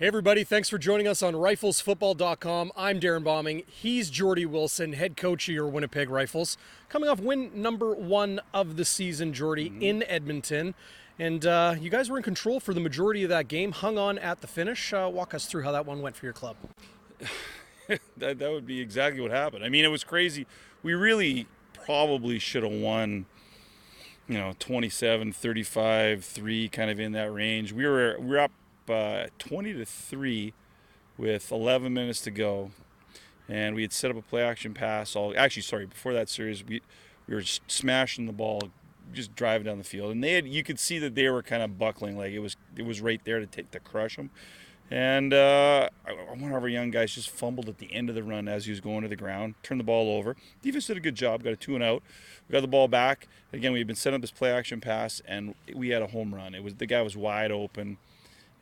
Hey everybody, thanks for joining us on riflesfootball.com. I'm Darrin Bauming. He's Geordie Wilson, head coach of your Winnipeg Rifles. Coming off win number 1 of the season, Geordie, in Edmonton. And you guys were in control for the majority of that game, hung on at the finish. Walk us through how that one went for your club. that would be exactly what happened. I mean, it was crazy. We really probably should have won, 27, 35, 3, kind of in that range. We were up 20-3 with 11 minutes to go, and we had set up a play action pass. Before that series, we were just smashing the ball, just driving down the field, and you could see that they were kind of buckling, like it was right there to crush them. And one of our young guys just fumbled at the end of the run as he was going to the ground, turned the ball over. Defense did a good job, got a 2-and-out. We got the ball back. Again, we had been setting up this play action pass, and we had a home run. The guy was wide open,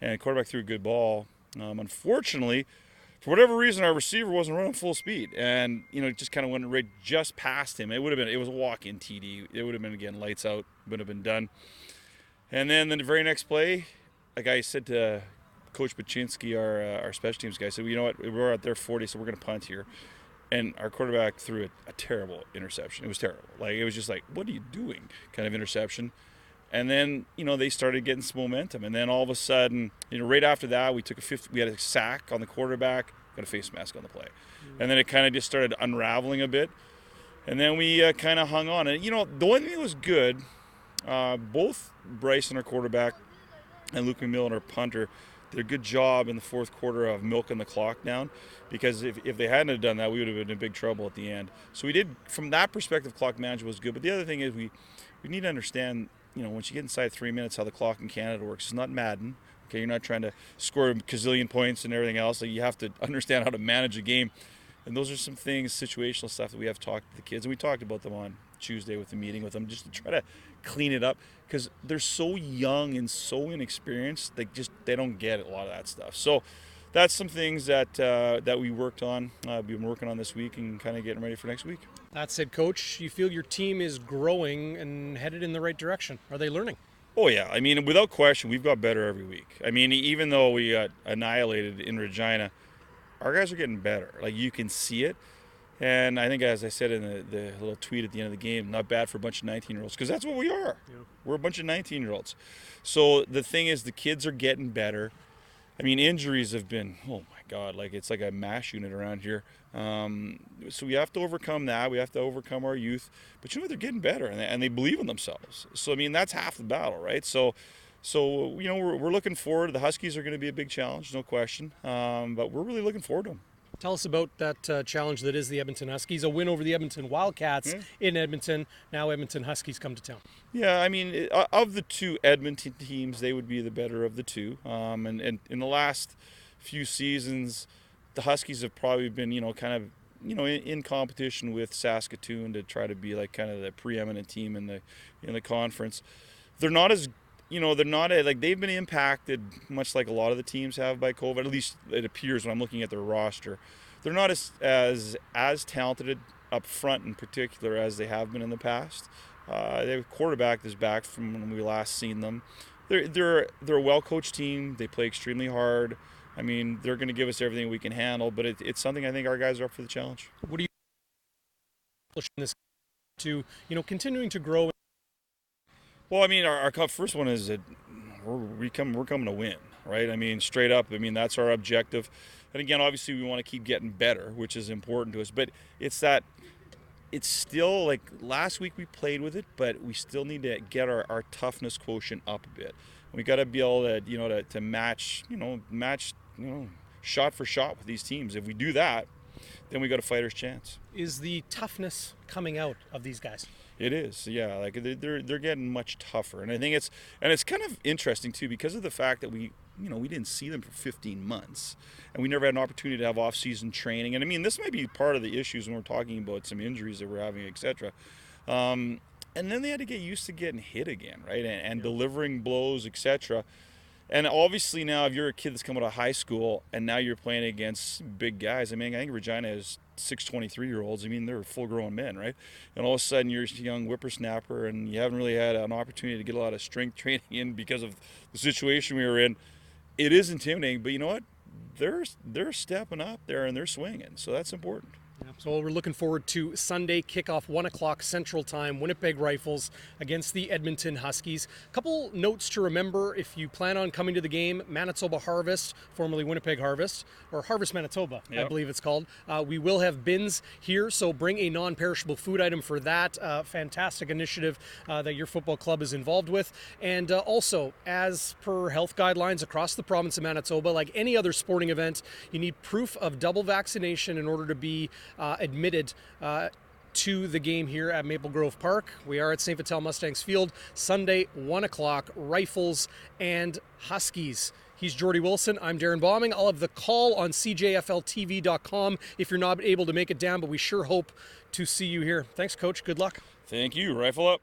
and the quarterback threw a good ball. Unfortunately, for whatever reason, our receiver wasn't running full speed, and it just kind of went right just past him. It was a walk-in TD. It would have been, again, lights out, would have been done. And then the very next play, like I said to Coach Baczynski, our special teams guy, said, well, you know what, we're out there 40, so we're going to punt here. And our quarterback threw a terrible interception. It was terrible. It was just like, what are you doing, kind of interception. And then, they started getting some momentum. And then all of a sudden, right after that, we had a sack on the quarterback, got a face mask on the play. And then it kind of just started unraveling a bit. And then we kind of hung on. And, the one thing that was good, both Bryson, our quarterback, and Luke McMillan, our punter, did a good job in the fourth quarter of milking the clock down, because if they hadn't have done that, we would have been in big trouble at the end. So we did, from that perspective, clock management was good. But the other thing is we need to understand, once you get inside 3 minutes, how the clock in Canada works. It's not Madden. Okay, you're not trying to score a gazillion points and everything else. You have to understand how to manage a game. And those are some things, situational stuff, that we have to talk to the kids. And we talked about them on Tuesday with the meeting with them, just to try to clean it up, because they're so young and so inexperienced. They don't get a lot of that stuff. So that's some things that we worked on. We've been working on this week and kind of getting ready for next week. That said, Coach, you feel your team is growing and headed in the right direction. Are they learning? Oh, yeah. I mean, without question, we've got better every week. I mean, even though we got annihilated in Regina, our guys are getting better. You can see it. And I think, as I said in the little tweet at the end of the game, not bad for a bunch of 19-year-olds, because that's what we are. Yeah. We're a bunch of 19-year-olds. So the thing is, the kids are getting better. I mean, injuries have been, oh my God, it's like a MASH unit around here. So we have to overcome that. We have to overcome our youth. But they're getting better, and they believe in themselves. So, I mean, that's half the battle, right? So we're looking forward. The Huskies are going to be a big challenge, no question. But we're really looking forward to them. Tell us about that challenge that is the Edmonton Huskies. A win over the Edmonton Wildcats in Edmonton. Now Edmonton Huskies come to town. Yeah, I mean, of the two Edmonton teams, they would be the better of the two. And in the last few seasons, the Huskies have probably been, in competition with Saskatoon to try to be kind of the preeminent team in the conference. They're not as they've been impacted much like a lot of the teams have by COVID. At least it appears when I'm looking at their roster. They're not as talented up front in particular as they have been in the past. They have a quarterback that's back from when we last seen them. They're a well-coached team. They play extremely hard. I mean, they're going to give us everything we can handle, but it's something I think our guys are up for the challenge. What do you push this to, continuing to grow? Well, I mean, our first one is that we're coming to win, right? I mean, straight up. I mean, that's our objective. And again, obviously, we want to keep getting better, which is important to us. But it's still last week we played with it, but we still need to get our toughness quotient up a bit. We got to be able to to match shot for shot with these teams. If we do that, then we got a fighter's chance. Is the toughness coming out of these guys? It is, yeah. They're getting much tougher, and I think it's kind of interesting too, because of the fact that we didn't see them for 15 months, and we never had an opportunity to have off-season training. And I mean, this might be part of the issues when we're talking about some injuries that we're having, etc. And then they had to get used to getting hit again, right, and delivering blows, etc. And obviously now, if you're a kid that's come out of high school and now you're playing against big guys, I mean, I think Regina is 23-year-olds. I mean, they're full-grown men, right? And all of a sudden, you're a young whippersnapper, and you haven't really had an opportunity to get a lot of strength training in because of the situation we were in. It is intimidating, but you know what? They're stepping up there and they're swinging, so that's important. So we're looking forward to Sunday kickoff, 1 o'clock Central Time, Winnipeg Rifles against the Edmonton Huskies. A couple notes to remember if you plan on coming to the game. Manitoba Harvest, formerly Winnipeg Harvest, or Harvest Manitoba, I believe it's called. We will have bins here, so bring a non-perishable food item for that. Fantastic initiative that your football club is involved with. And also, as per health guidelines across the province of Manitoba, like any other sporting event, you need proof of double vaccination in order to be admitted to the game here at Maple Grove Park. We are at St. Vital Mustangs Field, Sunday, 1 o'clock, Rifles and Huskies. He's Geordie Wilson. I'm Darrin Bauming. I'll have the call on cjfltv.com if you're not able to make it down, but we sure hope to see you here. Thanks, Coach. Good luck. Thank you. Rifle up.